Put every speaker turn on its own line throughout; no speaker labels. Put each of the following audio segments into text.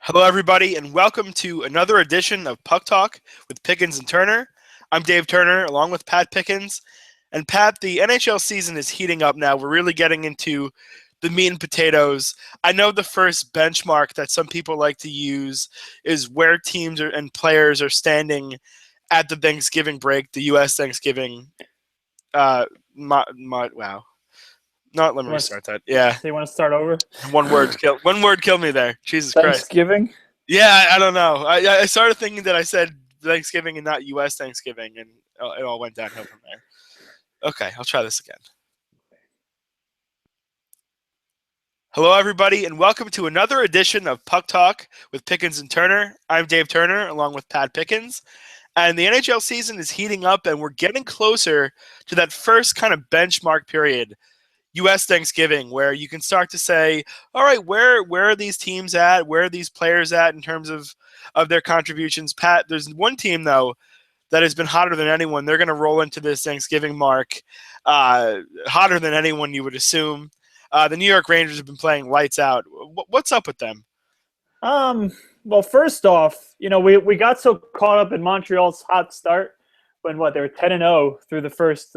Hello, everybody, and welcome to another edition of Puck Talk with Pickens and Turner. I'm Dave Turner, along with Pat Pickens. And Pat, the NHL season is heating up now. We're really getting into the meat and potatoes. I know the first benchmark that some people like to use is where teams and players are standing at the Thanksgiving break, the U.S. Thanksgiving. Wow. Let me restart that. Yeah.
So you want to start over?
One word killed me there. Jesus Christ.
Thanksgiving?
Yeah, I don't know. I started thinking that I said Thanksgiving and not U.S. Thanksgiving, and it all went downhill from there. Okay, I'll try this again. Hello, everybody, and welcome to another edition of Puck Talk with Pickens and Turner. I'm Dave Turner, along with Pat Pickens. And the NHL season is heating up, and we're getting closer to that first kind of benchmark period, U.S. Thanksgiving, where you can start to say, all right, where are these teams at? Where are these players at in terms of their contributions? Pat, there's one team, though, that has been hotter than anyone. They're going to roll into this Thanksgiving mark hotter than anyone you would assume. The New York Rangers have been playing lights out. What's up with them?
Well, first off, we got so caught up in Montreal's hot start when they were 10-0 through the first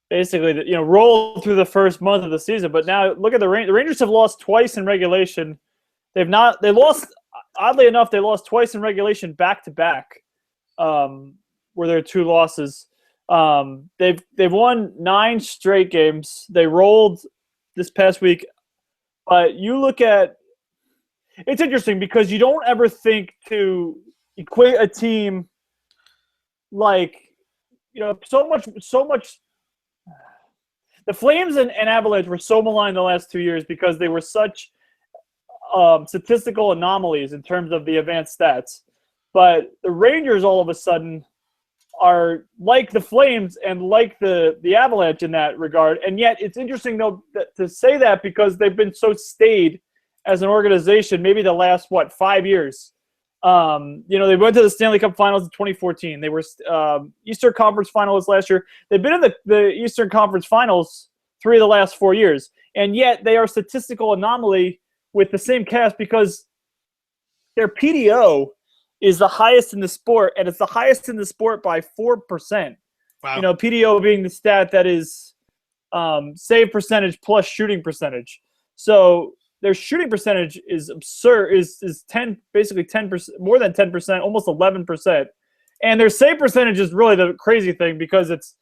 basically, rolled through the first month of the season. But now look at the Rangers have lost twice in regulation. They lost, oddly enough, they lost twice in regulation back to back. Were their two losses. They've won 9 straight games. They rolled this past week. But you look at, it's interesting because you don't ever think to equate a team like, so much. The Flames and Avalanche were so maligned the last 2 years because they were such statistical anomalies in terms of the advanced stats. But the Rangers all of a sudden are like the Flames and like the Avalanche in that regard. And yet it's interesting, though, to say that because they've been so staid as an organization maybe the last, 5 years. They went to the Stanley Cup Finals in 2014. They were Eastern Conference Finalists last year. They've been in the Eastern Conference Finals 3 of the last 4 years, and yet they are a statistical anomaly with the same cast because their PDO is the highest in the sport, and it's the highest in the sport by 4%.
Wow.
PDO being the stat that is save percentage plus shooting percentage. So their shooting percentage is absurd, is 10%, more than 10%, almost 11%. And their save percentage is really the crazy thing because it's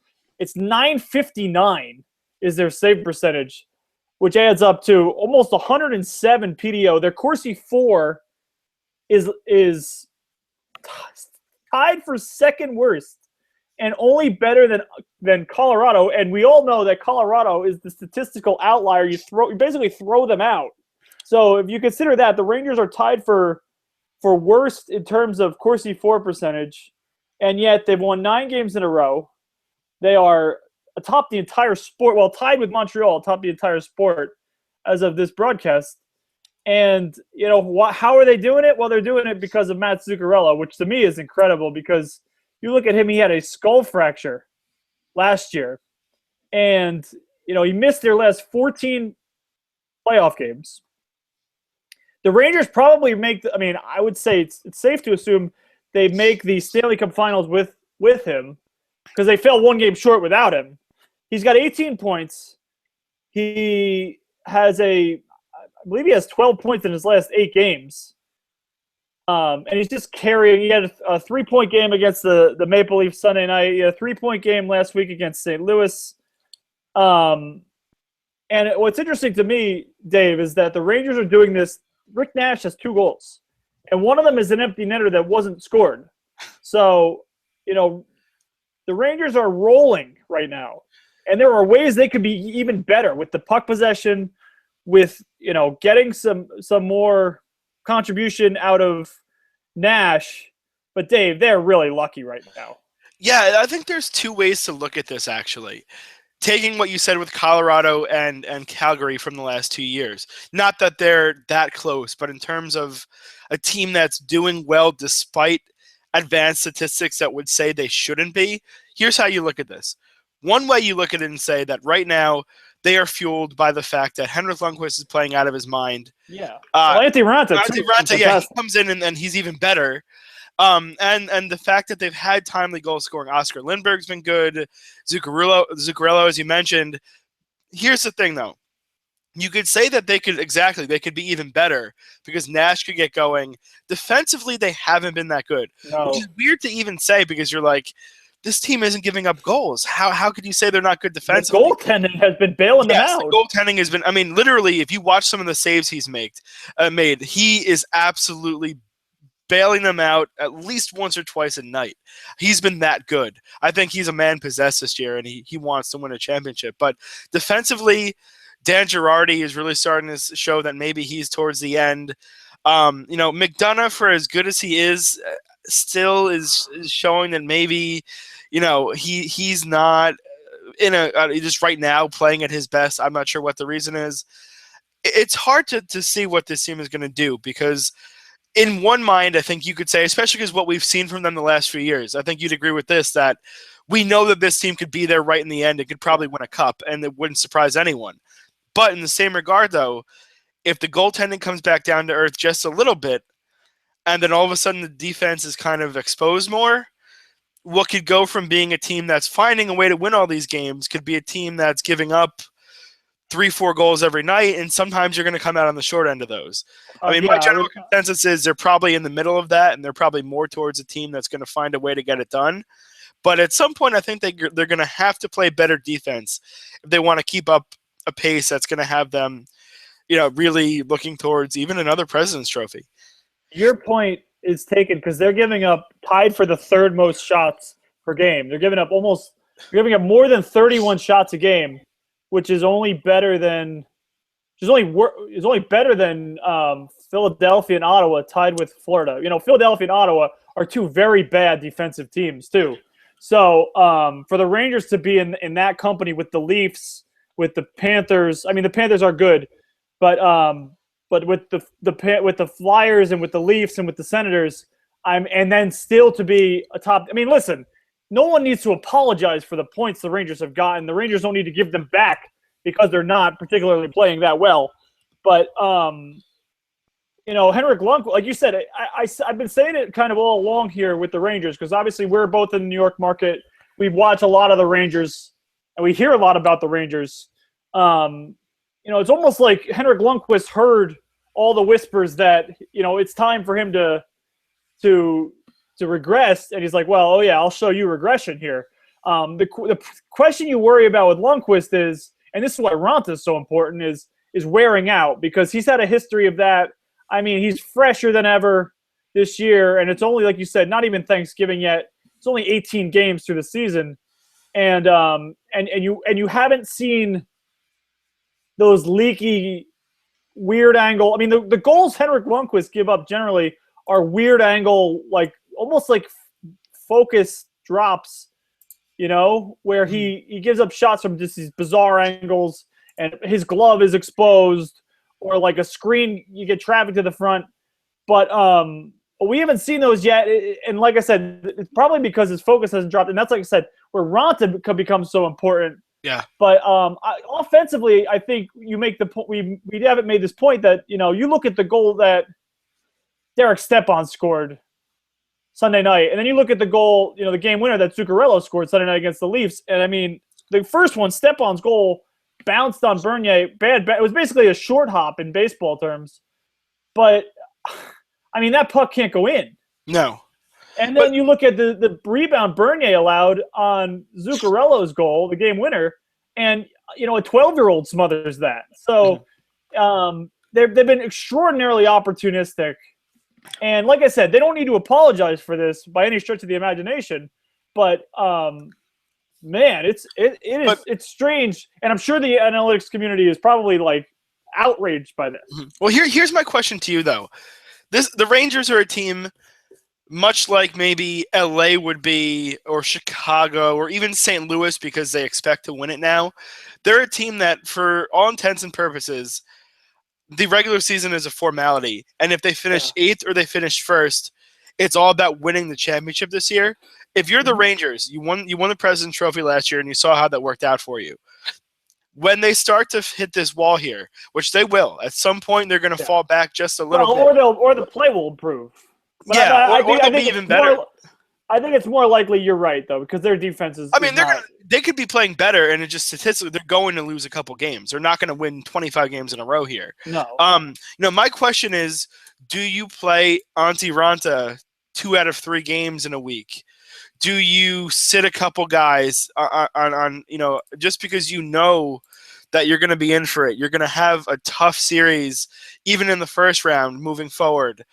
959 is their save percentage, which adds up to almost 107 PDO. Their Corsi 4 is tied for second worst and only better than Colorado. And we all know that Colorado is the statistical outlier. You basically throw them out. So if you consider that, the Rangers are tied for worst in terms of Corsi 4 percentage, and yet they've won 9 games in a row. They are atop the entire sport, tied with Montreal atop the entire sport as of this broadcast. And, how are they doing it? Well, they're doing it because of Matt Zuccarello, which to me is incredible because you look at him, he had a skull fracture last year. And, he missed their last 14 playoff games. The Rangers probably I would say it's safe to assume they make the Stanley Cup Finals with him because they fell 1 game short without him. He's got 18 points. He has I believe he has 12 points in his last 8 games. And he's just carrying. He had a 3-point game against the Maple Leafs Sunday night. He had a 3-point game last week against St. Louis. And what's interesting to me, Dave, is that the Rangers are doing this. Rick Nash has 2 goals, and one of them is an empty netter that wasn't scored. So, the Rangers are rolling right now, and there are ways they could be even better with the puck possession, with, getting some more contribution out of Nash. But, Dave, they're really lucky right now.
Yeah, I think there's 2 ways to look at this, actually. Taking what you said with Colorado and Calgary from the last 2 years. Not that they're that close, but in terms of a team that's doing well despite advanced statistics that would say they shouldn't be, here's how you look at this. One way you look at it and say that right now they are fueled by the fact that Henrik Lundqvist is playing out of his mind.
Yeah. Well, Antti Raanta,
yeah, he comes in and he's even better. And the fact that they've had timely goal scoring. Oscar Lindberg's been good. Zuccarello, as you mentioned. Here's the thing, though. You could say that they could be even better because Nash could get going. Defensively, they haven't been that good.
No.
Which is weird to even say because you're like, this team isn't giving up goals. How could you say they're not good defensively?
The goaltending has been bailing them out.
The goaltending has been, I mean, literally, if you watch some of the saves he's made, he is absolutely bailing them out at least once or twice a night. He's been that good. I think he's a man possessed this year, and he wants to win a championship. But defensively, Dan Girardi is really starting to show that maybe he's towards the end. McDonough, for as good as he is, still is showing that maybe, he's not in just right now playing at his best. I'm not sure what the reason is. It's hard to see what this team is going to do because in one mind, I think you could say, especially because what we've seen from them the last few years, I think you'd agree with this, that we know that this team could be there right in the end. It could probably win a cup, and it wouldn't surprise anyone. But in the same regard, though, if the goaltending comes back down to earth just a little bit, and then all of a sudden the defense is kind of exposed more, what could go from being a team that's finding a way to win all these games could be a team that's giving up 3-4 goals every night, and sometimes you're going to come out on the short end of those. My general consensus is they're probably in the middle of that, and they're probably more towards a team that's going to find a way to get it done. But at some point, I think they're going to have to play better defense if they want to keep up a pace that's going to have them, really looking towards even another President's Trophy.
Your point is taken because they're giving up tied for the third most shots per game. They're giving up more than 31 shots a game, which is only better than Philadelphia and Ottawa, tied with Florida. Philadelphia and Ottawa are two very bad defensive teams too. So for the Rangers to be in that company with the Leafs, with the Panthers, the Panthers are good, but with the Flyers and with the Leafs and with the Senators, and then still to be a top. Listen, no one needs to apologize for the points the Rangers have gotten. The Rangers don't need to give them back because they're not particularly playing that well. But Henrik Lundqvist, like you said, I've been saying it kind of all along here with the Rangers because obviously we're both in the New York market. We watch a lot of the Rangers and we hear a lot about the Rangers. It's almost like Henrik Lundqvist heard all the whispers that it's time for him to regress, and he's like, well, oh yeah, I'll show you regression here. The question you worry about with Lundqvist is, and this is why Raanta is so important, is wearing out because he's had a history of that. He's fresher than ever this year, and it's only, like you said, not even Thanksgiving yet. It's only 18 games through the season, and you haven't seen those leaky, weird angle. The goals Henrik Lundqvist give up generally are weird angle, like almost like focus drops, where he gives up shots from just these bizarre angles, and his glove is exposed, or like a screen, you get traffic to the front. But we haven't seen those yet. And like I said, it's probably because his focus hasn't dropped. And that's, like I said, where Raanta could become so important.
Yeah.
But offensively, I think you make the point. We haven't made this point that, you look at the goal that Derek Stepan scored Sunday night, and then you look at the goal, the game winner that Zuccarello scored Sunday night against the Leafs. And the first one, Stepan's goal, bounced on Bernier. Bad. It was basically a short hop in baseball terms. But, that puck can't go in.
No.
And then you look at the rebound Bernier allowed on Zuccarello's goal, the game winner, and, a 12-year-old smothers that. So they've been extraordinarily opportunistic. And like I said, they don't need to apologize for this by any stretch of the imagination. But, man, it's strange. And I'm sure the analytics community is probably, outraged by this.
Well, here's my question to you, though. The Rangers are a team – much like maybe LA would be, or Chicago, or even St. Louis because they expect to win it now. They're a team that, for all intents and purposes, the regular season is a formality. And if they finish 8th or they finish 1st, it's all about winning the championship this year. If you're the Rangers, you won the President's Trophy last year, and you saw how that worked out for you. when they start to hit this wall here, which they will, at some point they're going to fall back just a little bit.
Or the play will improve. But
Yeah,
or
they'll be even better.
I think it's more likely you're right, though, because their defense is.
I mean, they could be playing better, and it just statistically they're going to lose a couple games. They're not going to win 25 games in a row here.
No.
My question is, do you play Antti Ranta 2 out of 3 games in a week? Do you sit a couple guys on just because you know that you're going to be in for it? You're going to have a tough series, even in the first round, moving forward.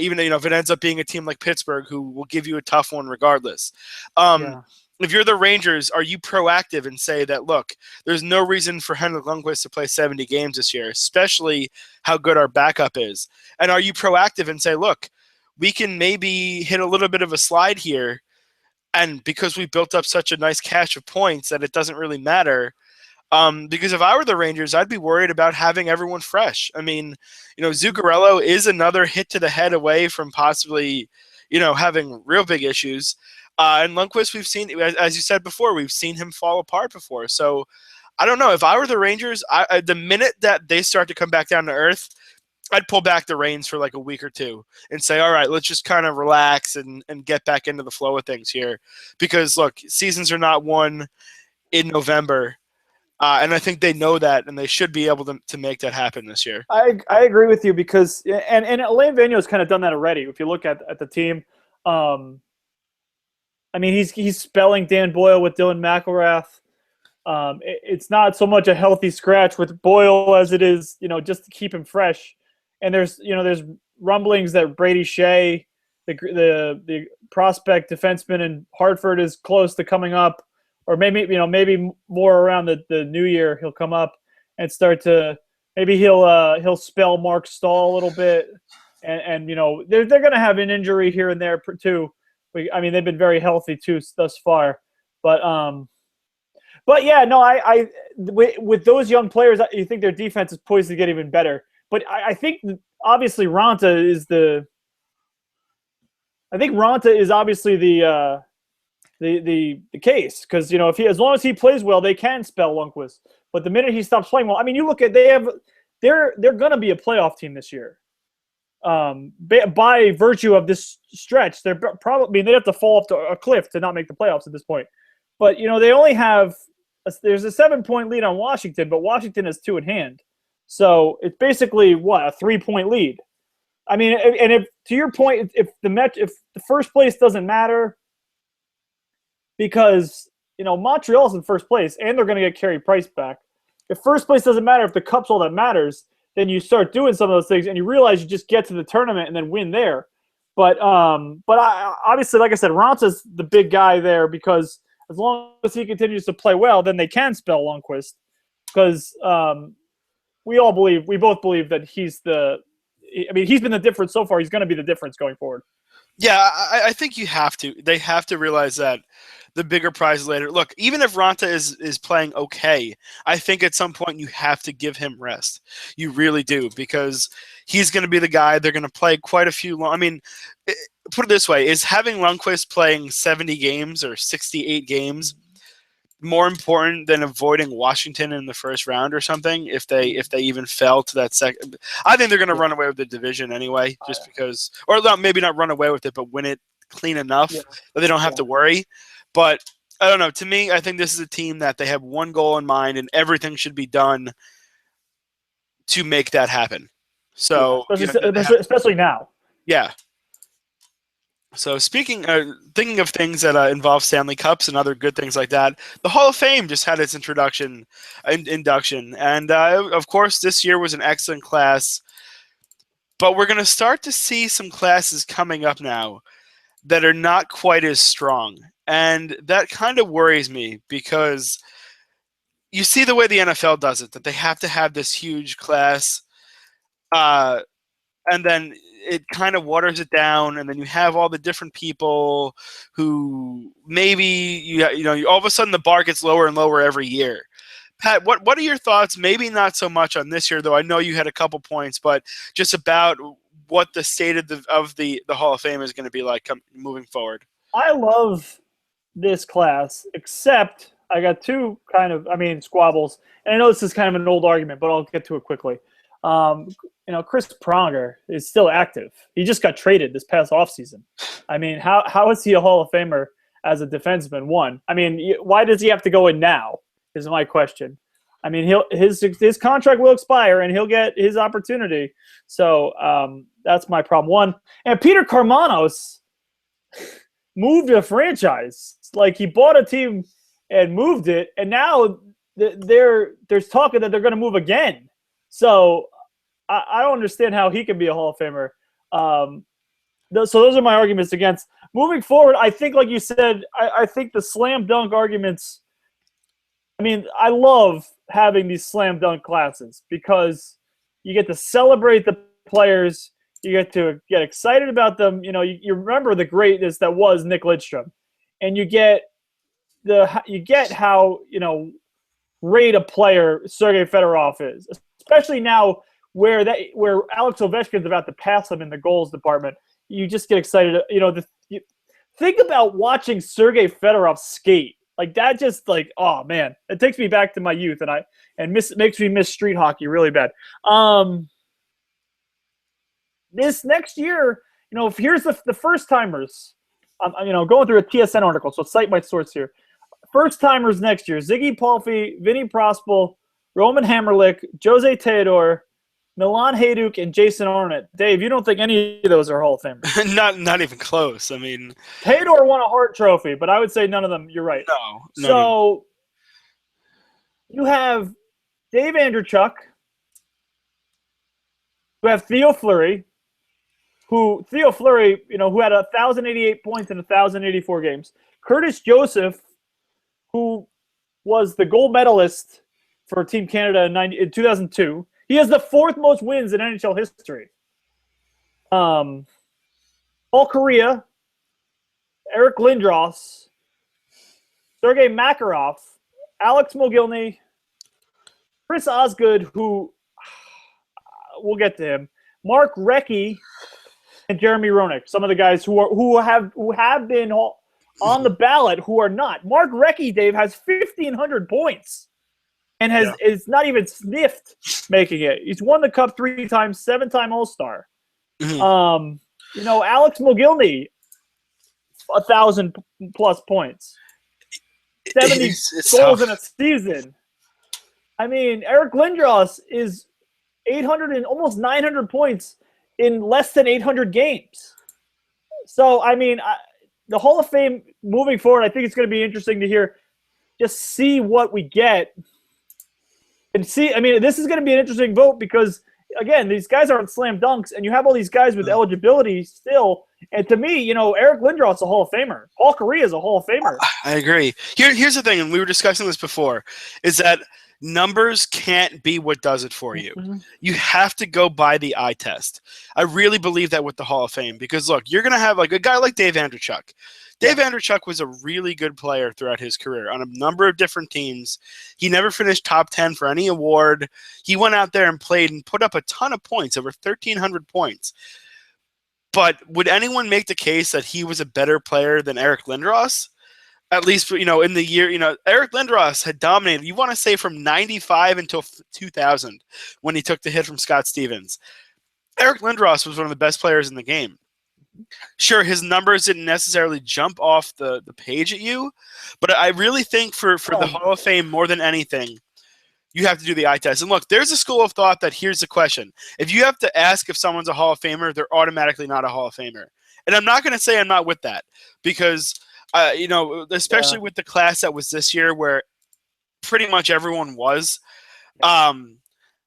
Even if it ends up being a team like Pittsburgh, who will give you a tough one regardless. If you're the Rangers, are you proactive and say that, look, there's no reason for Henrik Lundqvist to play 70 games this year, especially how good our backup is? And are you proactive and say, look, we can maybe hit a little bit of a slide here, and because we built up such a nice cache of points that it doesn't really matter? Because if I were the Rangers, I'd be worried about having everyone fresh. I mean, Zuccarello is another hit to the head away from possibly, having real big issues. And Lundqvist, we've seen, as you said before, we've seen him fall apart before. So I don't know. If I were the Rangers, the minute that they start to come back down to earth, I'd pull back the reins for like a week or two and say, all right, let's just kind of relax and get back into the flow of things here. Because, look, seasons are not won in November. And I think they know that, and they should be able to make that happen this year.
I agree with you because and Alain Vigneault's kind of done that already. If you look at the team, I mean he's spelling Dan Boyle with Dylan McIlrath. It's not so much a healthy scratch with Boyle as it is just to keep him fresh. And there's rumblings that Brady Shea, the prospect defenseman in Hartford, is close to coming up. Or maybe more around the new year he'll come up and start to maybe he'll spell Mark Stahl a little bit, and they're going to have an injury here and there too. I mean they've been very healthy too thus far, but yeah, no, I with those young players, you think their defense is poised to get even better. But I think obviously Ranta is obviously the case, because as long as he plays well, they can spell Lundqvist. But the minute he stops playing well, I mean, you look at they're going to be a playoff team this year. By virtue of this stretch, they're probably they'd have to fall off a cliff to not make the playoffs at this point. But they only have there's a 7-point lead on Washington, but Washington has 2 in hand, so it's basically a 3-point lead. I mean, and if to your point, if the first place doesn't matter. Because, Montreal's in first place, and they're going to get Carey Price back. If first place doesn't matter, if the cup's all that matters, then you start doing some of those things, and you realize you just get to the tournament and then win there. But obviously, like I said, Ranta's the big guy there, because as long as he continues to play well, then they can spell Lundqvist. Because we both believe that he's been the difference so far. He's going to be the difference going forward.
Yeah, I think they have to realize that the bigger prize later. Look, even if Ranta is playing okay, I think at some point you have to give him rest. You really do, because he's going to be the guy. They're going to play quite a few long. I mean, put it this way: is having Lundqvist playing 70 games or 68 games more important than avoiding Washington in the first round or something? If they even fell to that second, I think they're going to run away with the division anyway, just because, or maybe not run away with it, but win it clean enough that they don't have to worry. But I don't know. To me, I think this is a team that they have one goal in mind, and everything should be done to make that happen. So,
especially now.
Yeah. So thinking of things that involve Stanley Cups and other good things like that, the Hall of Fame just had its induction, and of course this year was an excellent class. But we're going to start to see some classes coming up now that are not quite as strong. And that kind of worries me, because you see the way the NFL does it, that they have to have this huge class, and then it kind of waters it down, and then you have all the different people who maybe, all of a sudden the bar gets lower and lower every year. Pat, what are your thoughts? Maybe not so much on this year, though I know you had a couple points, but just about what the state of the Hall of Fame is going to be like moving forward.
I love this class, except I got two squabbles, and I know this is kind of an old argument, but I'll get to it quickly. Chris Pronger is still active. He just got traded this past offseason. I mean, how is he a Hall of Famer as a defenseman? One, I mean, why does he have to go in now? Is my question. I mean, his contract will expire, and he'll get his opportunity. So that's my problem. One, and Peter Karmanos moved a franchise. Like, he bought a team and moved it, and now there's talk that they're going to move again. So I don't understand how he can be a Hall of Famer. So those are my arguments against. Moving forward, I think, like you said, I think the slam dunk arguments, I mean, I love having these slam dunk classes because you get to celebrate the players. You get to get excited about them. You know, you remember the greatness that was Nick Lidstrom, and you get how, great a player Sergei Fedorov is, especially now where Alex Ovechkin's about to pass him in the goals department. You just get excited. Think about watching Sergei Fedorov skate. Like, that just, like, oh man, it takes me back to my youth, and makes me miss street hockey really bad. This next year, here's the first timers. Going through a TSN article, so cite my source here. First timers next year: Ziggy Palffy, Vinny Prospal, Roman Hamrlik, Jose Theodore, Milan Hajduk, and Jason Arnott. Dave, you don't think any of those are Hall of Famers?
Not even close. I mean,
Theodore won a Hart Trophy, but I would say none of them. You're right.
No.
So you have Dave Andreychuk. You have Theo Fleury, who had 1,088 points in 1,084 games. Curtis Joseph, who was the gold medalist for Team Canada in 2002. He has the fourth most wins in NHL history. Paul Kariya, Eric Lindros, Sergei Makarov, Alex Mogilny, Chris Osgood, who we'll get to him, Mark Recchi, and Jeremy Roenick. Some of the guys who have been on the ballot who are not. Mark Recchi, Dave, has 1,500 points. And is not even sniffed making it. He's won the Cup 3 times, 7-time All-Star.
Mm-hmm.
Alex Mogilny, 1,000+ points, 70 goals in a season. I mean, Eric Lindros is 800 and almost 900 points in less than 800 games. So, I mean, the Hall of Fame moving forward, I think it's going to be interesting to just see what we get. And see, I mean, this is going to be an interesting vote because, again, these guys aren't slam dunks, and you have all these guys with eligibility still. And to me, Eric Lindros is a Hall of Famer. Paul Kariya is a Hall of Famer.
I agree. Here's the thing, and we were discussing this before, is that numbers can't be what does it for you. Mm-hmm. You have to go by the eye test. I really believe that with the Hall of Fame because, look, you're going to have like a guy like Dave Andreychuk. Dave Andreychuk was a really good player throughout his career on a number of different teams. He never finished top 10 for any award. He went out there and played and put up a ton of points, over 1,300 points. But would anyone make the case that he was a better player than Eric Lindros? At least, in the year, Eric Lindros had dominated, you want to say from 95 until 2000 when he took the hit from Scott Stevens. Eric Lindros was one of the best players in the game. Sure, his numbers didn't necessarily jump off the page at you, but I really think for the Hall of Fame, more than anything, you have to do the eye test. And look, there's a school of thought that here's the question. If you have to ask if someone's a Hall of Famer, they're automatically not a Hall of Famer. And I'm not going to say I'm not with that because, especially with the class that was this year where pretty much everyone was, at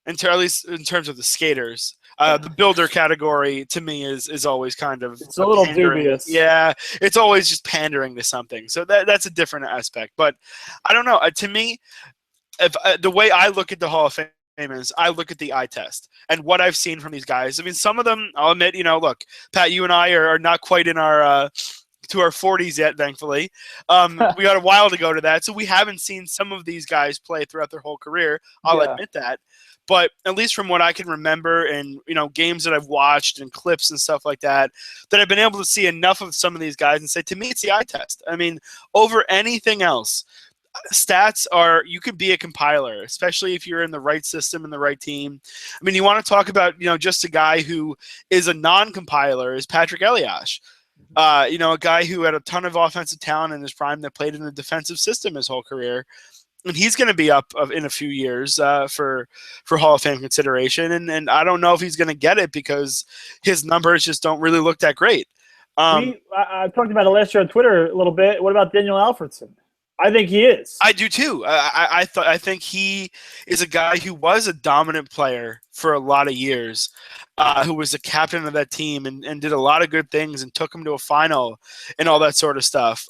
least in terms of the skaters. The builder category to me is always kind of
it's a little dubious.
Yeah, it's always just pandering to something. So that's a different aspect. But I don't know. To me, if the way I look at the Hall of Fame is I look at the eye test and what I've seen from these guys. I mean, some of them, I'll admit, look, Pat, you and I are not quite in our to our 40s yet, thankfully. We got a while to go to that, so we haven't seen some of these guys play throughout their whole career. I'll admit that. But at least from what I can remember and, games that I've watched and clips and stuff like that, that I've been able to see enough of some of these guys and say, to me, it's the eye test. I mean, over anything else, stats are, you could be a compiler, especially if you're in the right system and the right team. I mean, you want to talk about, just a guy who is a non-compiler is Patrick Elias. A guy who had a ton of offensive talent in his prime that played in the defensive system his whole career. And he's going to be up in a few years for Hall of Fame consideration. And I don't know if he's going to get it because his numbers just don't really look that great.
I talked about it last year on Twitter a little bit. What about Daniel Alfredson? I think he is.
I do too. I think he is a guy who was a dominant player for a lot of years, who was the captain of that team and did a lot of good things and took him to a final and all that sort of stuff.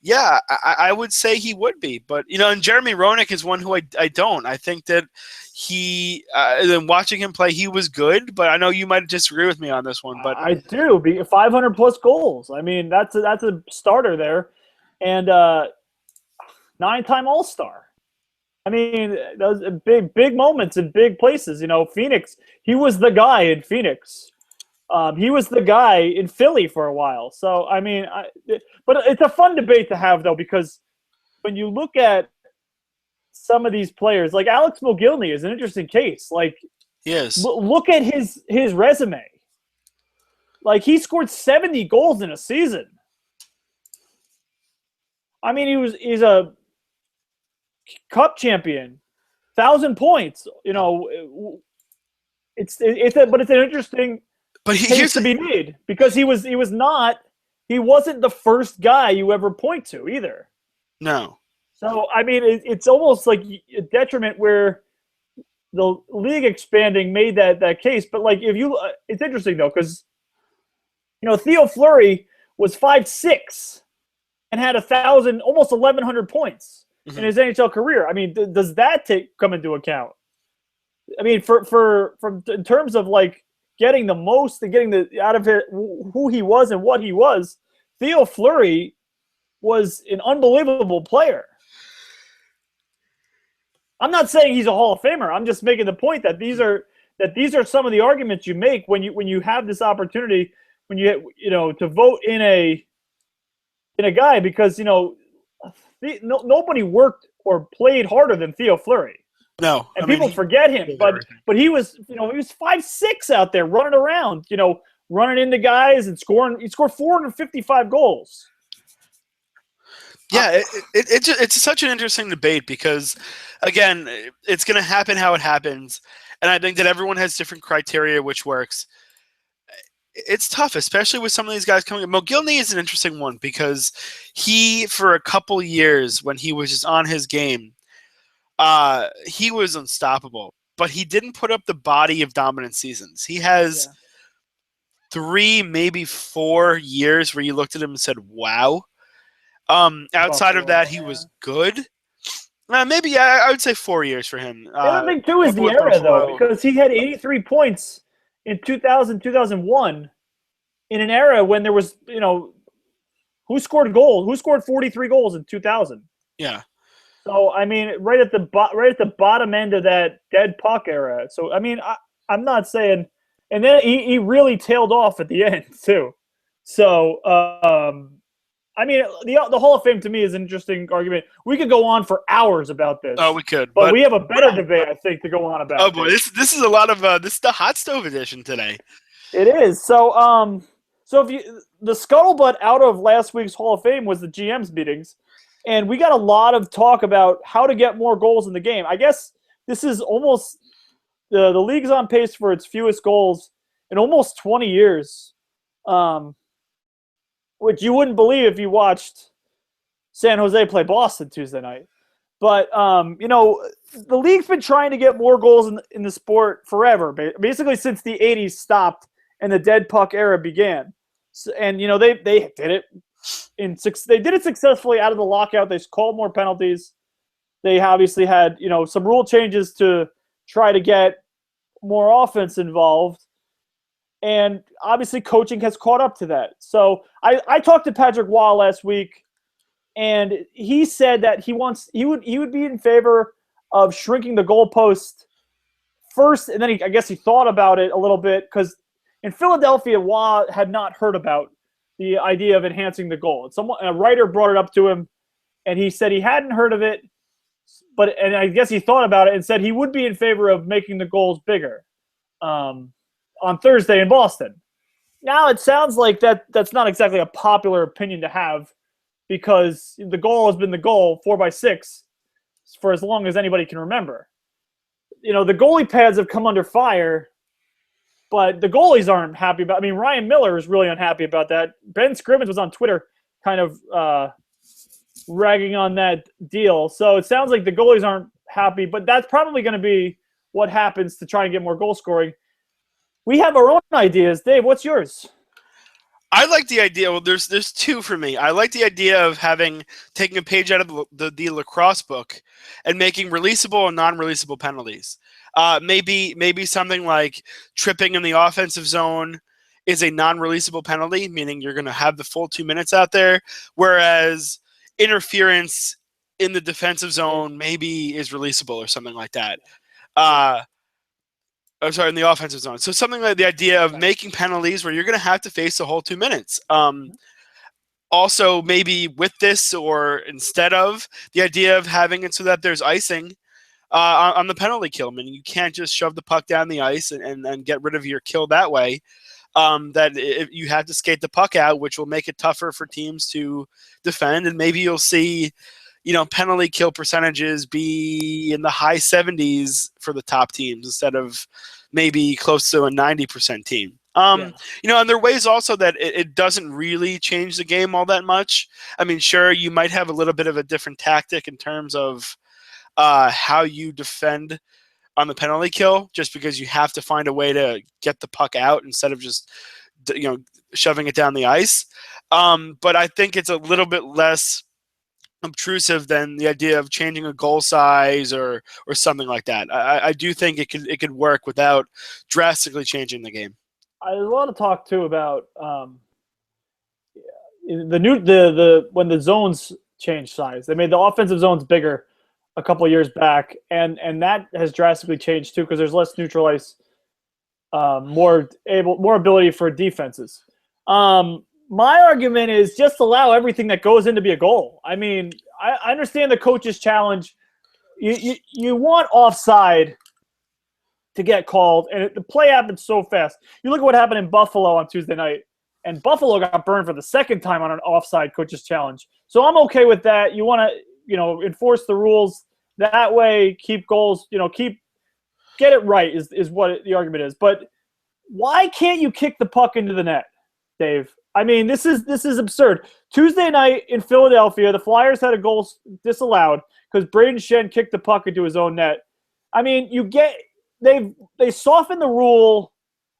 Yeah, I would say he would be, but and Jeremy Roenick is one who I don't. I think that he, watching him play, he was good, but I know you might disagree with me on this one. But
I do. 500 plus goals. I mean, that's a starter there, and 9-time All-Star. I mean, those big moments in big places. Phoenix. He was the guy in Phoenix. He was the guy in Philly for a while. So, I mean, but it's a fun debate to have, though, because when you look at some of these players, like Alex Mogilny is an interesting case. Like,
yes,
look at his resume. Like, he scored 70 goals in a season. I mean, he's a cup champion, 1,000 points. But it's an interesting.
But
here's to be made because he wasn't the first guy you ever point to either.
No.
So I mean, it's almost like a detriment where the league expanding made that case. But like, it's interesting though because Theo Fleury was 5'6" and had 1,000, almost 1,100 points in his NHL career. I mean, does that come into account? I mean, in terms of like getting the most and getting out of it who he was and what he was, Theo Fleury was an unbelievable player. I'm not saying he's a Hall of Famer. I'm just making the point that these are some of the arguments you make when you have this opportunity when to vote in a guy because nobody worked or played harder than Theo Fleury.
No,
and people forget him, but he was 5'6" out there running around, running into guys and scoring. He scored 455 goals.
Yeah, it's such an interesting debate because, again, it's going to happen how it happens, and I think that everyone has different criteria which works. It's tough, especially with some of these guys coming. Mogilny is an interesting one because he, for a couple years when he was just on his game, he was unstoppable, but he didn't put up the body of dominant seasons. He has 3, maybe 4 years where you looked at him and said, wow. Outside of that, he was good. Maybe I would say 4 years for him.
The other thing, too, is the era, though, because he had 83 points in 2000, 2001 in an era when there was, who scored goals? Who scored 43 goals in 2000?
Yeah.
So, I mean, right at the bottom end of that dead puck era. So, I mean, I'm not saying – and then he really tailed off at the end, too. So, I mean, the Hall of Fame to me is an interesting argument. We could go on for hours about this.
Oh, we could.
But we have a better debate, I think, to go on about.
Oh, boy. This is a lot of this is the hot stove edition today.
It is. So, the scuttlebutt out of last week's Hall of Fame was the GM's meetings. And we got a lot of talk about how to get more goals in the game. I guess this is almost the league's on pace for its fewest goals in almost 20 years, which you wouldn't believe if you watched San Jose play Boston Tuesday night. But, the league's been trying to get more goals in the sport forever, basically since the 80s stopped and the dead puck era began. So, and, they did it. They did it successfully out of the lockout. They called more penalties. They obviously had, some rule changes to try to get more offense involved. And obviously coaching has caught up to that. So I talked to Patrick Waugh last week, and he said that he would be in favor of shrinking the goalpost first, and then I guess he thought about it a little bit because in Philadelphia, Waugh had not heard about the idea of enhancing the goal. A writer brought it up to him, and he said he hadn't heard of it, and I guess he thought about it and said he would be in favor of making the goals bigger on Thursday in Boston. Now it sounds like that's not exactly a popular opinion to have, because the goal has been the goal 4x6 for as long as anybody can remember. The goalie pads have come under fire, but the goalies aren't happy about. I mean, Ryan Miller is really unhappy about that. Ben Scrivens was on Twitter, kind of ragging on that deal. So it sounds like the goalies aren't happy, but that's probably going to be what happens to try and get more goal scoring. We have our own ideas. Dave, what's yours?
I like the idea. Well, there's two for me. I like the idea of taking a page out of the lacrosse book and making releasable and non-releasable penalties. Maybe something like tripping in the offensive zone is a non-releasable penalty, meaning you're going to have the full 2 minutes out there, whereas interference in the defensive zone maybe is releasable or something like that. In the offensive zone. So something like the idea of making penalties where you're going to have to face the whole 2 minutes. Also, maybe with this or instead of, the idea of having it so that there's icing on the penalty kill. I mean, you can't just shove the puck down the ice and get rid of your kill that way. That if you have to skate the puck out, which will make it tougher for teams to defend, and maybe you'll see penalty kill percentages be in the high 70s for the top teams instead of maybe close to a 90% team. And there are ways also that it doesn't really change the game all that much. I mean, sure, you might have a little bit of a different tactic in terms of how you defend on the penalty kill, just because you have to find a way to get the puck out instead of just shoving it down the ice. But I think it's a little bit less obtrusive than the idea of changing a goal size or something like that. I do think it could work without drastically changing the game.
I want to talk too about when the zones change size. They made the offensive zones bigger a couple of years back, and that has drastically changed too, because there's less neutral ice, more ability for defenses. My argument is just allow everything that goes in to be a goal. I mean, I understand the coach's challenge. You want offside to get called, and the play happens so fast. You look at what happened in Buffalo on Tuesday night, and Buffalo got burned for the second time on an offside coach's challenge. So I'm okay with that. You want to, enforce the rules that way, keep goals, get it right is what the argument is. But why can't you kick the puck into the net, Dave? I mean, this is absurd. Tuesday night in Philadelphia, the Flyers had a goal disallowed because Braden Shen kicked the puck into his own net. I mean, they softened the rule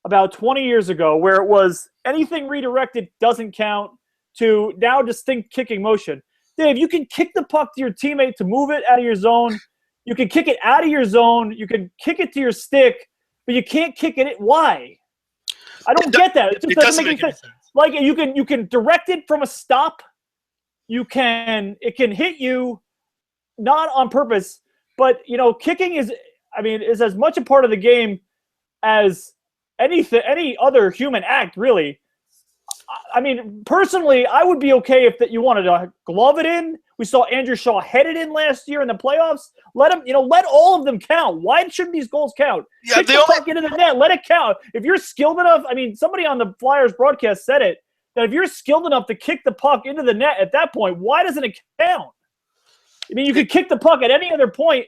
about 20 years ago, where it was anything redirected doesn't count, to now distinct kicking motion. Dave, you can kick the puck to your teammate to move it out of your zone. You can kick it out of your zone. You can kick it to your stick, but you can't kick it. Why? I don't get that. It just doesn't make any sense. Like, you can direct it from a stop. It can hit you, not on purpose, but kicking is as much a part of the game as any other human act, really. I mean, personally, I would be okay if you wanted to glove it in. We saw Andrew Shaw head it in last year in the playoffs. Let all of them count. Why shouldn't these goals count?
Yeah,
Kick the puck into the net. Let it count. If you're skilled enough, I mean, somebody on the Flyers broadcast said it, that if you're skilled enough to kick the puck into the net at that point, why doesn't it count? I mean, you could kick the puck at any other point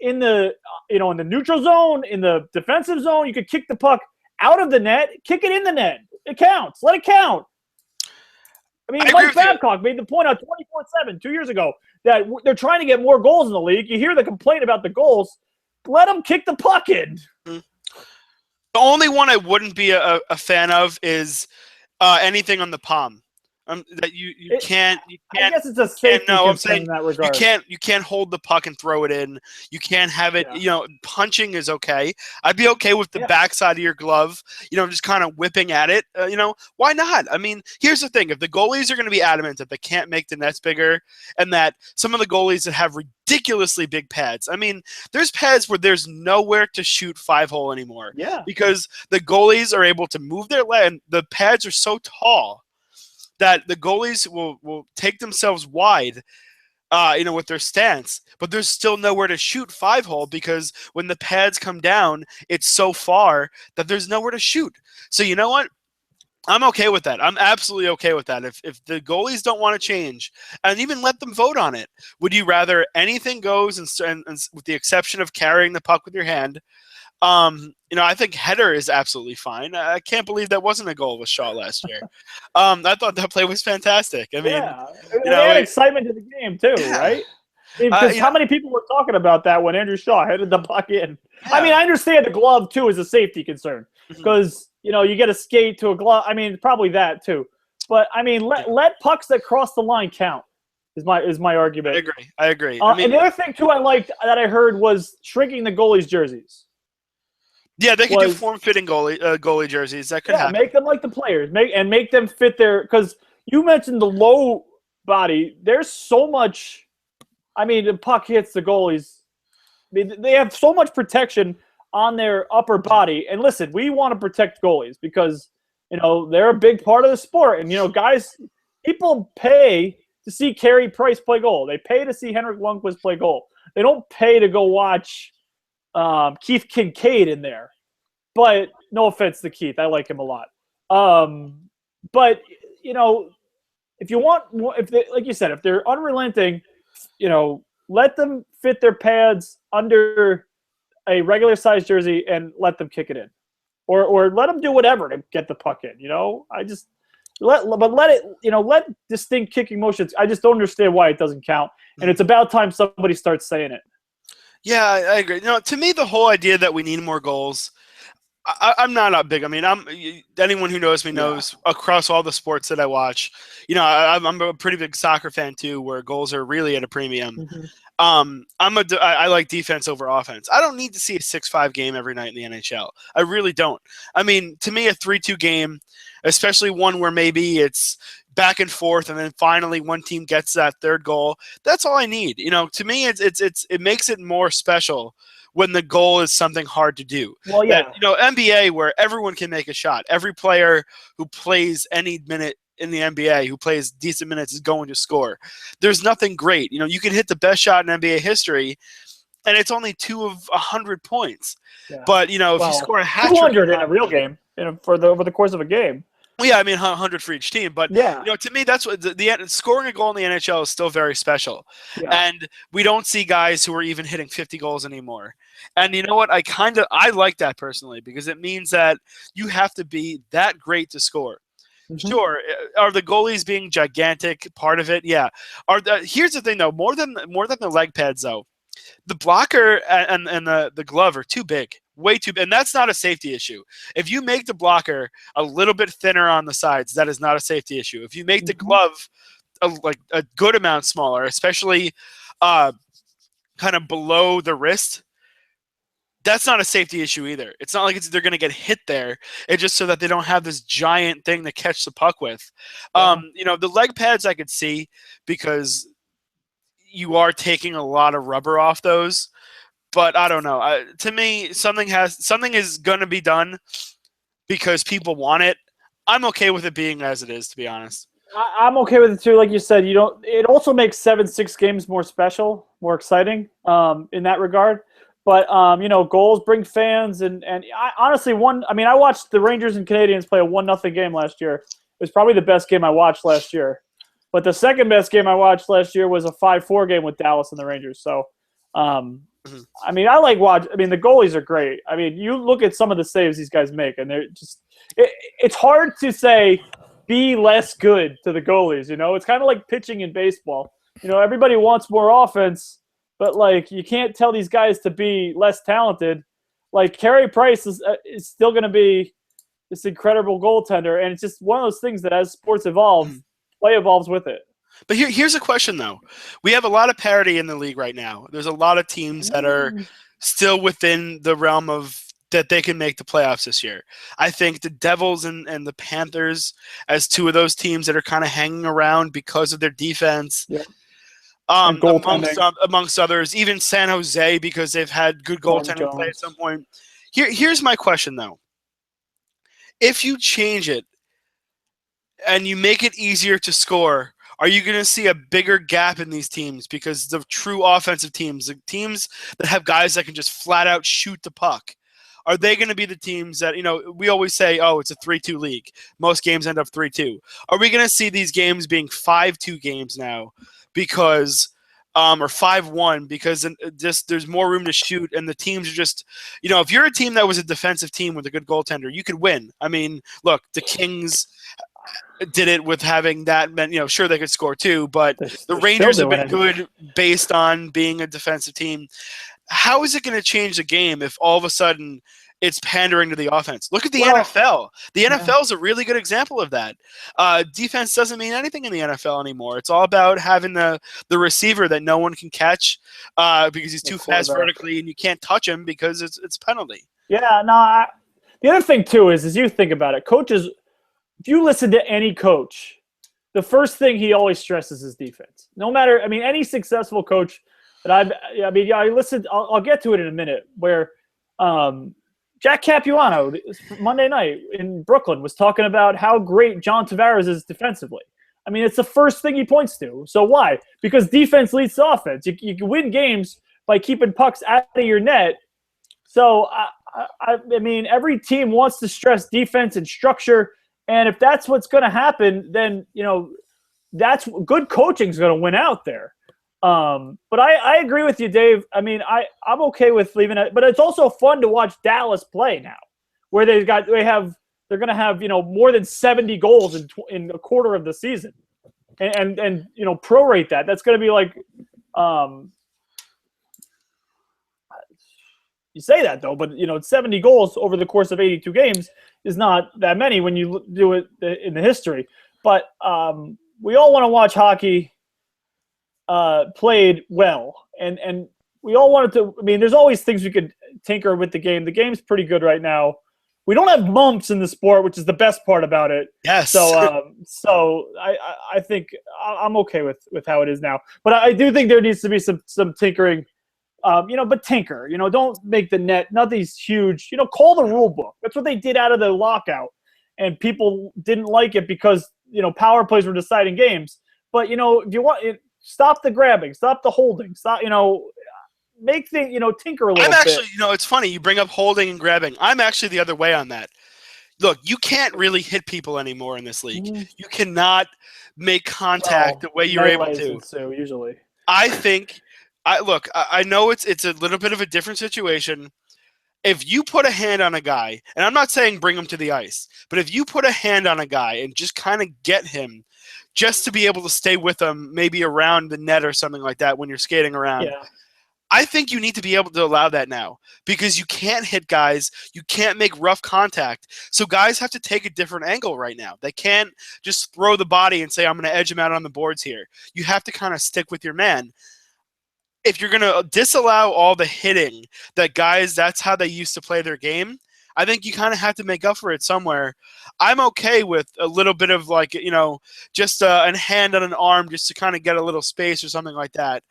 in the in the neutral zone, in the defensive zone. You could kick the puck out of the net, kick it in the net. It counts. Let it count. I mean, Mike Babcock made the point on 24/7 2 years ago that they're trying to get more goals in the league. You hear the complaint about the goals. Let them kick the puck in.
The only one I wouldn't be a fan of is anything on the palm. That you can't.
I guess it's a safety concern in that regard.
You can't hold the puck and throw it in. You can't have it. Punching is okay. I'd be okay with the backside of your glove. Just kind of whipping at it. Why not? I mean, here's the thing: if the goalies are going to be adamant that they can't make the nets bigger, and that some of the goalies that have ridiculously big pads. I mean, there's pads where there's nowhere to shoot 5-hole anymore.
Yeah. Because
the goalies are able to move their leg, and the pads are so tall that the goalies will take themselves wide with their stance, but there's still nowhere to shoot 5-hole because when the pads come down, it's so far that there's nowhere to shoot. So you know what? I'm okay with that. I'm absolutely okay with that. If the goalies don't want to change, and even let them vote on it, would you rather anything goes and with the exception of carrying the puck with your hand? I think header is absolutely fine. I can't believe that wasn't a goal with Shaw last year. I thought that play was fantastic. I mean,
yeah, they had excitement to the game too,
yeah.
right? Because how many people were talking about that when Andrew Shaw headed the puck in?
Yeah.
I mean, I understand the glove too is a safety concern because you get a skate to a glove. I mean, probably that too. But I mean, let pucks that cross the line count. Is my argument.
I agree.
And the other thing too I liked that I heard was shrinking the goalies' jerseys.
Yeah, they could do form-fitting goalie jerseys. That could happen.
Make them like the players. Make them fit their – because you mentioned the low body. There's so much – I mean, the puck hits the goalies. They have so much protection on their upper body. And listen, we want to protect goalies because, they're a big part of the sport. And, guys, people pay to see Carey Price play goal. They pay to see Henrik Lundqvist play goal. They don't pay to go watch – Keith Kincaid in there, but no offense to Keith, I like him a lot. But if you want, like you said, if they're unrelenting, let them fit their pads under a regular size jersey and let them kick it in, or let them do whatever to get the puck in. Let distinct kicking motions. I just don't understand why it doesn't count, and it's about time somebody starts saying it.
Yeah, I agree. To me, the whole idea that we need more goals, I'm not big. I mean, anyone who knows me knows across all the sports that I watch, I'm a pretty big soccer fan too, where goals are really at a premium. I like defense over offense. I don't need to see a 6-5 game every night in the NHL. I really don't. I mean, to me, a 3-2 game, especially one where maybe it's back and forth, and then finally one team gets that third goal. That's all I need. To me, it makes it more special when the goal is something hard to do.
Well, yeah.
NBA where everyone can make a shot. Every player who plays any minute in the NBA, who plays decent minutes, is going to score. There's nothing great. You can hit the best shot in NBA history, and it's only 2 of 100 points. Yeah. But if you score a hat-trick
200 in a real game, over the course of a game.
Well, yeah, I mean 100 for each team, but to me, that's what the scoring a goal in the NHL is still very special, and we don't see guys who are even hitting 50 goals anymore. And you know what? I like that personally because it means that you have to be that great to score. Sure, are the goalies being gigantic part of it? Yeah. Here's the thing though, more than the leg pads though, the blocker and the glove are too big. Way too big, and that's not a safety issue. If you make the blocker a little bit thinner on the sides, that is not a safety issue. If you make the glove a good amount smaller, especially kind of below the wrist, that's not a safety issue either. It's not like they're going to get hit there. It's just so that they don't have this giant thing to catch the puck with. The leg pads I could see because you are taking a lot of rubber off those. But I don't know. To me, something is going to be done because people want it. I'm okay with it being as it is, to be honest.
I'm okay with it too. Like you said, it also makes 7-6 games more special, more exciting in that regard. But goals bring fans, and I honestly I watched the Rangers and Canadiens play a 1-0 game last year. It was probably the best game I watched last year. But the second best game I watched last year was a 5-4 game with Dallas and the Rangers. So. I like watch. The goalies are great. You look at some of the saves these guys make, and they're just. It's hard to say be less good to the goalies. It's kind of like pitching in baseball. Everybody wants more offense, but you can't tell these guys to be less talented. Carey Price is still going to be this incredible goaltender, and it's just one of those things that as sports evolve, play evolves with it.
But here's a question, though. We have a lot of parity in the league right now. There's a lot of teams that are still within the realm of that they can make the playoffs this year. I think the Devils and the Panthers as two of those teams that are kind of hanging around because of their defense.
Yeah.
Amongst others, even San Jose because they've had good goaltending play at some point. Here's my question, though. If you change it and you make it easier to score, Are you going to see a bigger gap in these teams because the true offensive teams, the teams that have guys that can just flat out shoot the puck, are they going to be the teams that, we always say, oh, it's a 3-2 league. Most games end up 3-2. Are we going to see these games being 5-2 games now because or 5-1 because just there's more room to shoot and the teams are just, if you're a team that was a defensive team with a good goaltender, you could win. I mean, look, the Kings did it with having that, sure they could score too, but the Rangers have been good based on being a defensive team. How is it going to change the game if all of a sudden it's pandering to the offense? Look at the NFL. The NFL is a really good example of that. Defense doesn't mean anything in the NFL anymore. It's all about having the receiver that no one can catch because he's too fast vertically and you can't touch him because it's penalty.
Yeah, no. The other thing too is, as you think about it, coaches. If you listen to any coach, the first thing he always stresses is defense. No matter, any successful coach that I listened. I'll get to it in a minute. Where Jack Capuano Monday night in Brooklyn was talking about how great John Tavares is defensively. It's the first thing he points to. So why? Because defense leads to offense. You can win games by keeping pucks out of your net. So every team wants to stress defense and structure. And if that's what's going to happen, then, that's good coaching is going to win out there. But I agree with you, Dave. I'm okay with leaving it, but it's also fun to watch Dallas play now, where they're going to have, more than 70 goals in a quarter of the season and prorate that. That's going to be like, you say that though, but 70 goals over the course of 82 games is not that many when you do it in the history. But we all want to watch hockey played well, and we all wanted to. There's always things we could tinker with the game. The game's pretty good right now. We don't have bumps in the sport, which is the best part about it.
Yes.
So I think I'm okay with how it is now. But I do think there needs to be some tinkering. But tinker, don't make the net, not these huge, call the rule book. That's what they did out of the lockout. And people didn't like it because, power plays were deciding games. But, if you want, stop the grabbing, stop the holding, stop, make things, tinker a little bit.
I'm actually, it's funny. You bring up holding and grabbing. I'm actually the other way on that. Look, you can't really hit people anymore in this league. You cannot make contact the way you're able to.
So usually.
I think... I know it's a little bit of a different situation. If you put a hand on a guy, and I'm not saying bring him to the ice, but if you put a hand on a guy and just kind of get him just to be able to stay with him maybe around the net or something like that when you're skating around, I think you need to be able to allow that now because you can't hit guys. You can't make rough contact. So guys have to take a different angle right now. They can't just throw the body and say, I'm going to edge him out on the boards here. You have to kind of stick with your man. If you're going to disallow all the hitting that guys, that's how they used to play their game, I think you kind of have to make up for it somewhere. I'm okay with a little bit of just a hand on an arm just to kind of get a little space or something like that,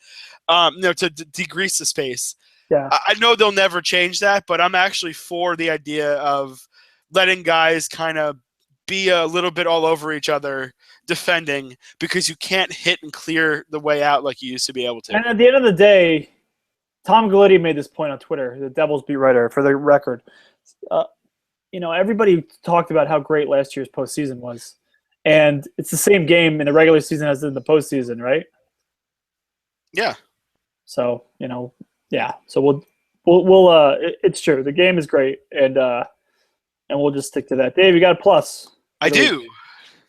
to degrease the space.
Yeah.
I know they'll never change that, but I'm actually for the idea of letting guys kind of be a little bit all over each other defending because you can't hit and clear the way out like you used to be able to.
And at the end of the day, Tom Galletti made this point on Twitter, the Devils beat writer, for the record. Everybody talked about how great last year's postseason was. And it's the same game in the regular season as in the postseason, right?
Yeah.
So, So we'll it's true. The game is great, and we'll just stick to that. Dave, you got a plus?
I do.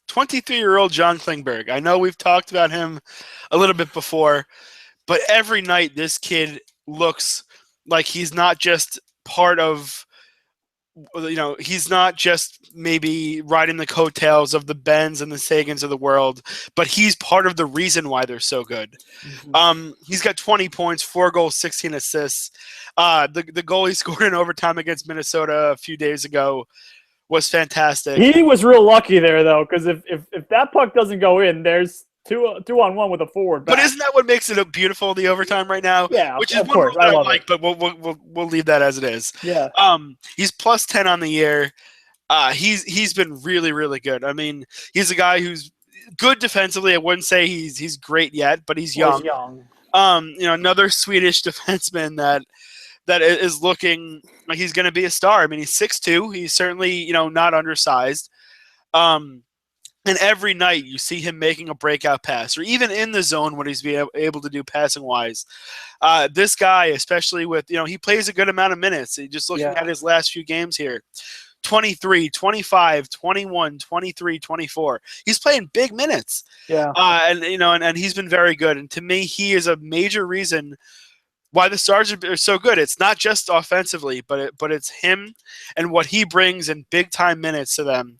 23-year-old John Klingberg. I know we've talked about him a little bit before, but every night this kid looks like he's not just part of, he's not just maybe riding the coattails of the Bens and the Sagans of the world, but he's part of the reason why they're so good. Mm-hmm. He's got 20 points, 4 goals, 16 assists. The goal he scored in overtime against Minnesota a few days ago was fantastic.
He was real lucky there, though, because if that puck doesn't go in, there's two on one with a forward back.
But isn't that what makes it beautiful, the overtime right now?
Yeah,
which is one rule that I like, but we'll leave that as it is.
Yeah.
He's plus 10 on the year. He's been really, really good. He's a guy who's good defensively. I wouldn't say he's great yet, but he's
Well,
young.
he's young.
Another Swedish defenseman that is looking like he's going to be a star. I mean, he's 6'2". He's certainly, not undersized. And every night you see him making a breakout pass, or even in the zone when he's being able to do passing wise. This guy, especially with, he plays a good amount of minutes. Just looking at his last few games here, 23, 25, 21, 23, 24. He's playing big minutes.
Yeah.
And he's been very good. And to me, he is a major reason why the Stars are so good. It's not just offensively, but it's him and what he brings in big time minutes to them.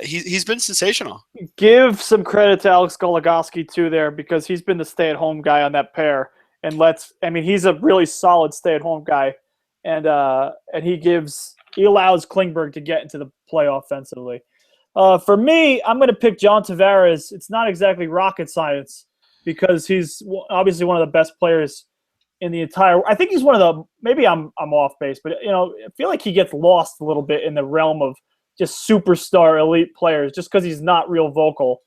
He's been sensational.
Give some credit to Alex Goligoski too there, because he's been the stay-at-home guy on that pair, and he's a really solid stay-at-home guy, and he allows Klingberg to get into the play offensively. For me, I'm going to pick John Tavares. It's not exactly rocket science, because he's obviously one of the best players in the entire. I think he's one of the. Maybe I'm off base, but I feel like he gets lost a little bit in the realm of just superstar elite players, just because he's not real vocal.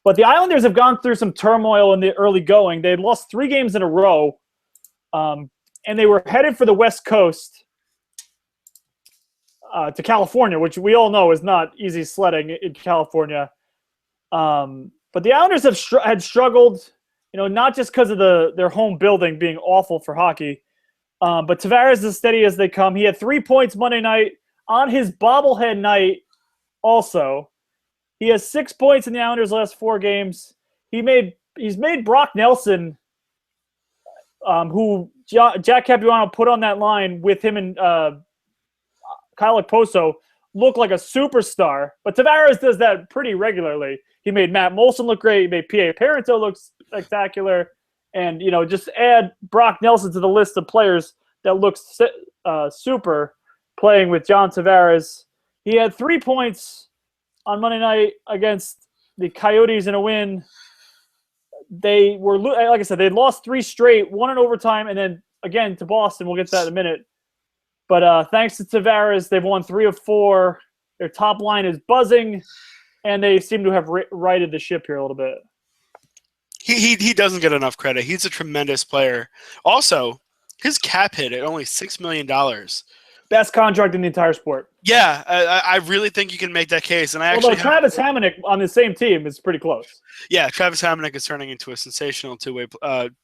But the Islanders have gone through some turmoil in the early going. They had lost 3 games in a row, and they were headed for the West Coast to California, which we all know is not easy sledding in California. But the Islanders had struggled, not just because of their home building being awful for hockey, but Tavares is steady as they come. He had 3 points Monday night. On his bobblehead night, also, he has 6 points in the Islanders' last 4 games. He's made Brock Nelson, who Jack Capuano put on that line with him and Kyle Okposo, look like a superstar. But Tavares does that pretty regularly. He made Matt Molson look great. He made P.A. Parento look spectacular. And, just add Brock Nelson to the list of players that looks super, playing with John Tavares. He had 3 points on Monday night against the Coyotes in a win. They were, like I said, they'd lost 3 straight, 1 in overtime, and then again to Boston. We'll get to that in a minute. But thanks to Tavares, they've won 3 of 4. Their top line is buzzing, and they seem to have righted the ship here a little bit.
He doesn't get enough credit. He's a tremendous player. Also, his cap hit at only $6 million.
Best contract in the entire sport.
Yeah, I really think you can make that case. And
although Travis Hamonic on the same team is pretty close.
Yeah, Travis Hamonic is turning into a sensational two-way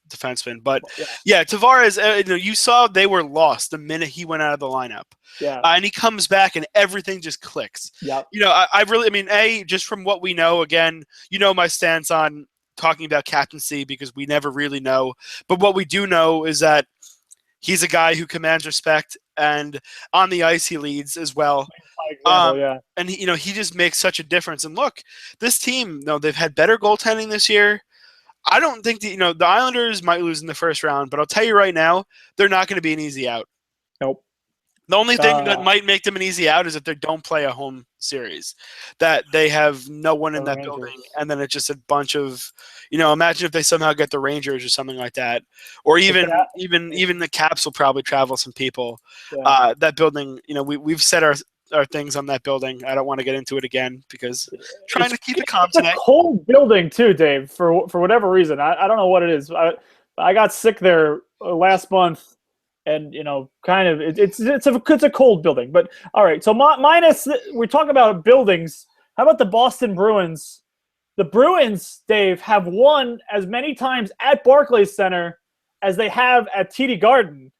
defenseman. But yeah, Tavares, you saw they were lost the minute he went out of the lineup.
Yeah,
and he comes back and everything just clicks.
Yeah,
just from what we know, again, my stance on talking about captaincy, because we never really know. But what we do know is that he's a guy who commands respect, and on the ice he leads as well. And he just makes such a difference. And look, this team, they've had better goaltending this year. I don't think the Islanders might lose in the first round, but I'll tell you right now, they're not going to be an easy out.
Nope.
The only thing that might make them an easy out is if they don't play a home series, that they have no one in that building, and then it's just a bunch of, imagine if they somehow get the Rangers or something like that, or even the Caps will probably travel some people.
Yeah.
That building, we've said our things on that building. I don't want to get into it again because trying to keep it calm today.
It's a cold building too, Dave. For whatever reason, I don't know what it is. I got sick there last month. And kind of it's a cold building, but all right. So minus we're talking about buildings. How about the Boston Bruins? The Bruins, Dave, have won as many times at Barclays Center as they have at TD Garden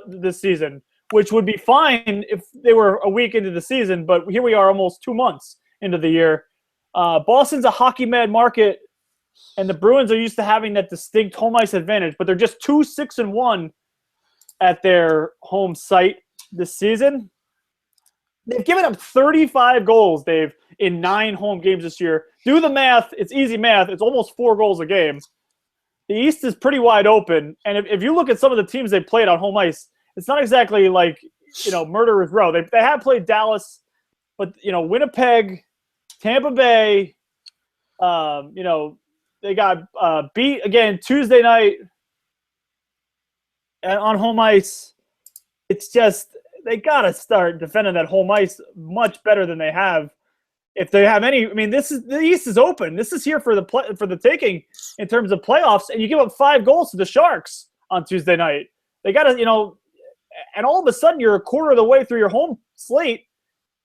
this season, which would be fine if they were a week into the season. But here we are, almost 2 months into the year. Boston's a hockey mad market, and the Bruins are used to having that distinct home ice advantage, but they're just 2-6-1. At their home site this season. They've given up 35 goals, Dave, in 9 home games this year. Do the math. It's easy math. It's almost 4 goals a game. The East is pretty wide open. And if you look at some of the teams they played on home ice, it's not exactly like, murderer's row. They have played Dallas, but, Winnipeg, Tampa Bay, they got beat again Tuesday night. And on home ice, it's just they got to start defending that home ice much better than they have. if they have any. I mean, the East is open. This is here for the taking in terms of playoffs. And you give up 5 goals to the Sharks on Tuesday night. They got to, and all of a sudden you're a quarter of the way through your home slate,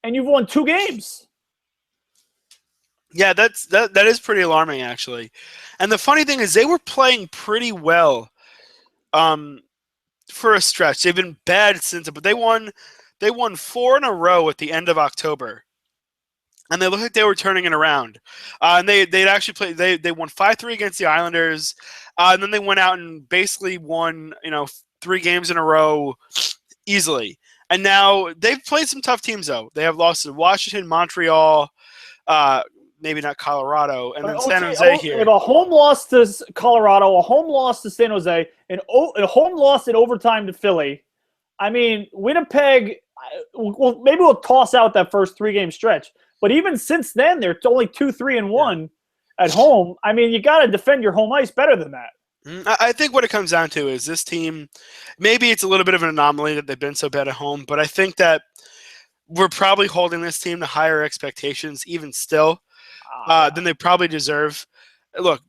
and you've won 2 games.
Yeah, that is pretty alarming, actually. And the funny thing is, they were playing pretty well, for a stretch. They've been bad since, but they won 4 in a row at the end of October, and they looked like they were turning it around. And they'd actually played. They won 5-3 against the Islanders, and then they went out and basically won 3 games in a row easily. And now they've played some tough teams though. They have lost to Washington, Montreal. Maybe not Colorado, and then San Jose here.
They have a home loss to Colorado, a home loss to San Jose, a home loss in overtime to Philly. I mean, Winnipeg, well, maybe we'll toss out that first 3-game stretch. But even since then, they're only 2-3-1 at home. I mean, you got to defend your home ice better than that.
I think what it comes down to is this team, maybe it's a little bit of an anomaly that they've been so bad at home, but I think that we're probably holding this team to higher expectations even still. Than they probably deserve. Look,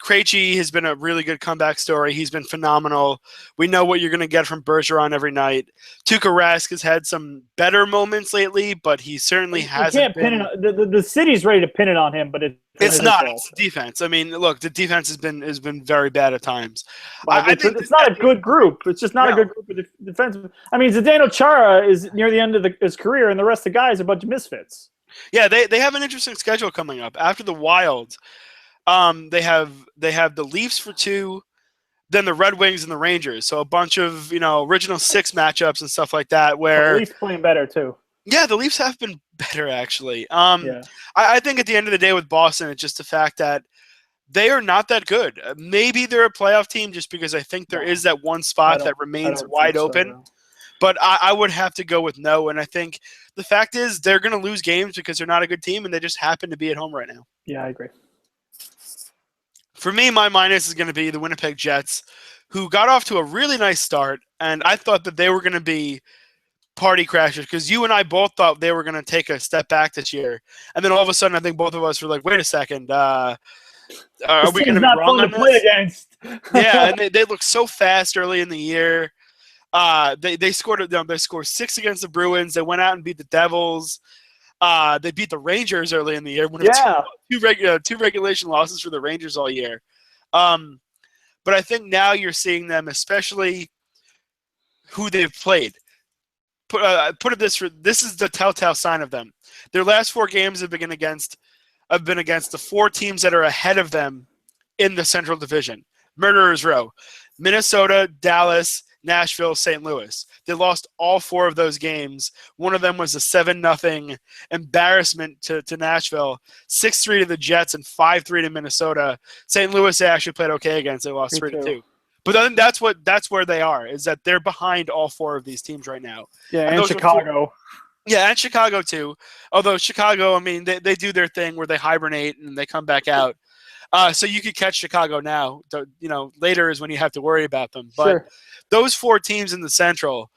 Krejci has been a really good comeback story. He's been phenomenal. We know what you're going to get from Bergeron every night. Tuukka Rask has had some better moments lately, but he certainly hasn't been.
The city's ready to pin it on him, but
it's not. It's the defense. I mean, look, the defense has been very bad at times.
I think it's not a good group. It's just not a good group of defense. I mean, Zdeno Chara is near the end of his career, and the rest of the guys are a bunch of misfits.
Yeah, they have an interesting schedule coming up. After the Wild, they have the Leafs for 2, then the Red Wings and the Rangers. So a bunch of original 6 matchups and stuff like that. Where
the Leafs playing better too.
Yeah, the Leafs have been better actually. I think at the end of the day with Boston, it's just the fact that they are not that good. Maybe they're a playoff team just because I think there is that one spot that remains wide open. No. But I would have to go with no, and I think the fact is they're going to lose games because they're not a good team, and they just happen to be at home right now.
Yeah, I agree.
For me, my minus is going to be the Winnipeg Jets, who got off to a really nice start, and I thought that they were going to be party crashers because you and I both thought they were going to take a step back this year, and then all of a sudden I think both of us were like, wait a second, are we going to be wrong on this?
Play against.
Yeah, and they look so fast early in the year. They scored 6 against the Bruins. They went out and beat the Devils. They beat the Rangers early in the year. Two regulation losses for the Rangers all year. But I think now you're seeing them, especially who they've played. This is the telltale sign of them. Their last 4 games have been against the 4 teams that are ahead of them in the Central Division. Murderers Row: Minnesota, Dallas, Nashville, St. Louis. They lost all 4 of those games. One of them was a 7-0 embarrassment to Nashville, 6-3 to the Jets, and 5-3 to Minnesota. St. Louis they actually played okay against. They lost 3-2. But then that's where they are, is that they're behind all 4 of these teams right now.
Yeah, and Chicago.
Yeah, and Chicago too. Although Chicago, I mean, they do their thing where they hibernate and they come back out. So you could catch Chicago now. Later is when you have to worry about them. But those 4 teams in the Central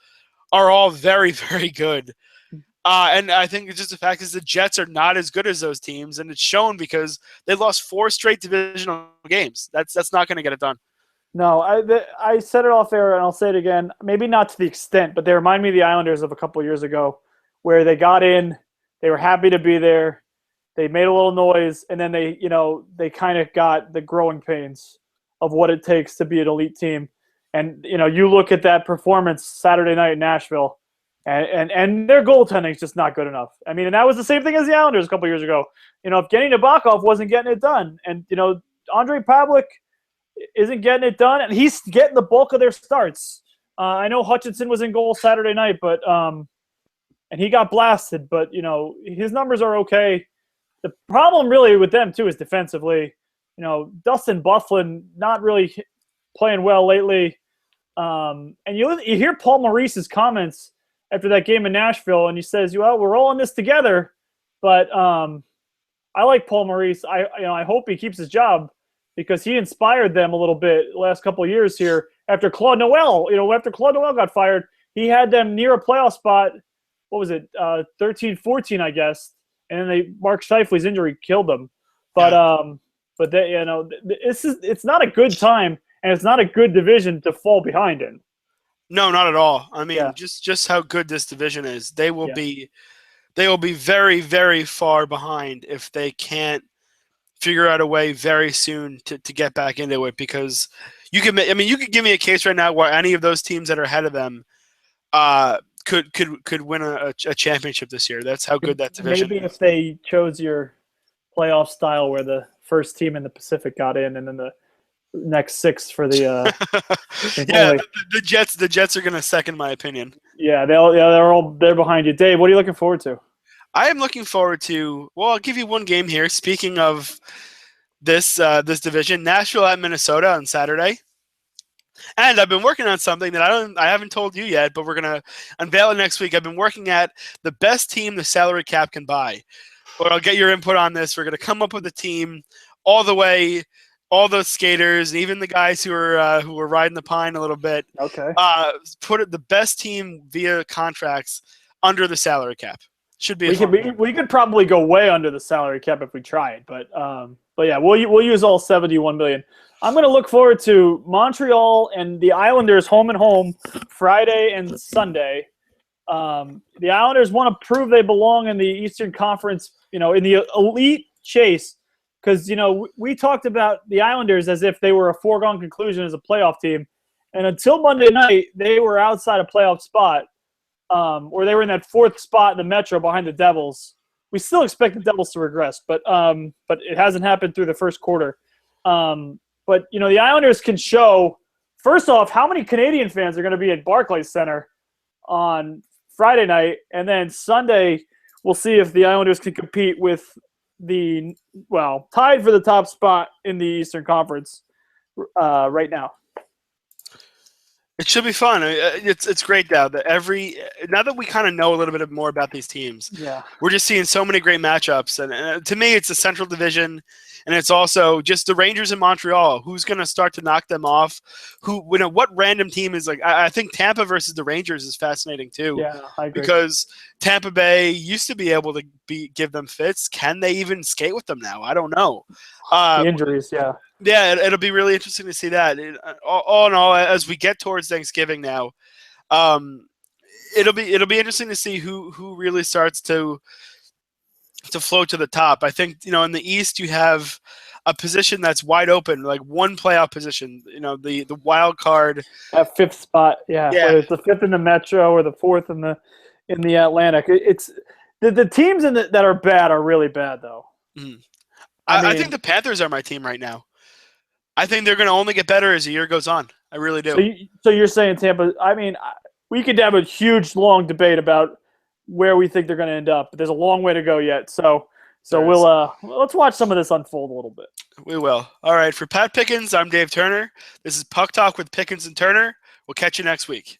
are all very, very good. And I think it's just the fact is the Jets are not as good as those teams, and it's shown because they lost 4 straight divisional games. That's not going to get it done.
No, I said it off air, and I'll say it again. Maybe not to the extent, but they remind me of the Islanders of a couple of years ago, where they got in, they were happy to be there, they made a little noise, and then they kind of got the growing pains of what it takes to be an elite team. And you look at that performance Saturday night in Nashville, and their goaltending is just not good enough. I mean, and that was the same thing as the Islanders a couple of years ago. If Evgeny Nabokov wasn't getting it done, and Andre Pavlik isn't getting it done, and he's getting the bulk of their starts. I know Hutchinson was in goal Saturday night, but and he got blasted. But his numbers are okay. The problem really with them too is defensively. Dustin Byfuglien not really playing well lately. And you hear Paul Maurice's comments after that game in Nashville, and he says, "Well, we're all in this together." But I like Paul Maurice. I hope he keeps his job, because he inspired them a little bit the last couple of years here. After Claude Noel, after Claude Noel got fired, he had them near a playoff spot. What was it, 13-14, I guess. and then Mark Scheifele's injury killed them. But it's not a good time, and it's not a good division to fall behind in.
No, not at all. I mean,
Yeah.
just how good this division is. They will be very, very far behind if they can't figure out a way very soon to get back into it, because you could give me a case right now where any of those teams that are ahead of them could win a championship this year. That's how good that division
Maybe
is.
if they chose your playoff style where the first team in the Pacific got in and then the next 6 for the
the Jets are going to second my opinion.
they're behind you. Dave, what are you looking forward to?
I am looking forward to, well, I'll give you one game here. Speaking of this division, Nashville at Minnesota on Saturday. And I've been working on something that I haven't told you yet, but we're going to unveil it next week. I've been working at the best team the salary cap can buy. But I'll get your input on this. We're going to come up with a team all the way, all those skaters, and even the guys who are riding the pine a little bit.
Okay.
Put the best team via contracts under the salary cap. Should be.
We could probably go way under the salary cap if we tried, but yeah, we'll use all $71 million. I'm going to look forward to Montreal and the Islanders home and home Friday and Sunday. The Islanders want to prove they belong in the Eastern Conference, in the elite chase, because we talked about the Islanders as if they were a foregone conclusion as a playoff team, and until Monday night they were outside a playoff spot, or they were in that 4th spot in the Metro behind the Devils. We still expect the Devils to regress, but it hasn't happened through the first quarter. But the Islanders can show, first off, how many Canadian fans are going to be at Barclays Center on Friday night, and then Sunday we'll see if the Islanders can compete with tied for the top spot in the Eastern Conference right now.
It should be fun. It's great now that we kind of know a little bit more about these teams.
Yeah,
we're just seeing so many great matchups, and to me, it's the Central Division, and it's also just the Rangers in Montreal. Who's going to start to knock them off? What random team is like? I think Tampa versus the Rangers is fascinating too.
Yeah, I agree.
Because Tampa Bay used to be able to give them fits. Can they even skate with them now? I don't know.
The injuries, yeah.
Yeah, it'll be really interesting to see that. All in all, as we get towards Thanksgiving now, it'll be interesting to see who really starts to float to the top. I think in the East you have a position that's wide open, like one playoff position. The wild card,
that 5th spot. Yeah. Whether it's the 5th in the Metro or the 4th in the Atlantic. It's the teams that are bad are really bad though.
Mm-hmm. I think the Panthers are my team right now. I think they're going to only get better as the year goes on. I really do.
So you're saying Tampa? I mean, we could have a huge, long debate about where we think they're going to end up, but there's a long way to go yet. So let's watch some of this unfold a little bit.
We will. All right. For Pat Pickens, I'm Dave Turner. This is Puck Talk with Pickens and Turner. We'll catch you next week.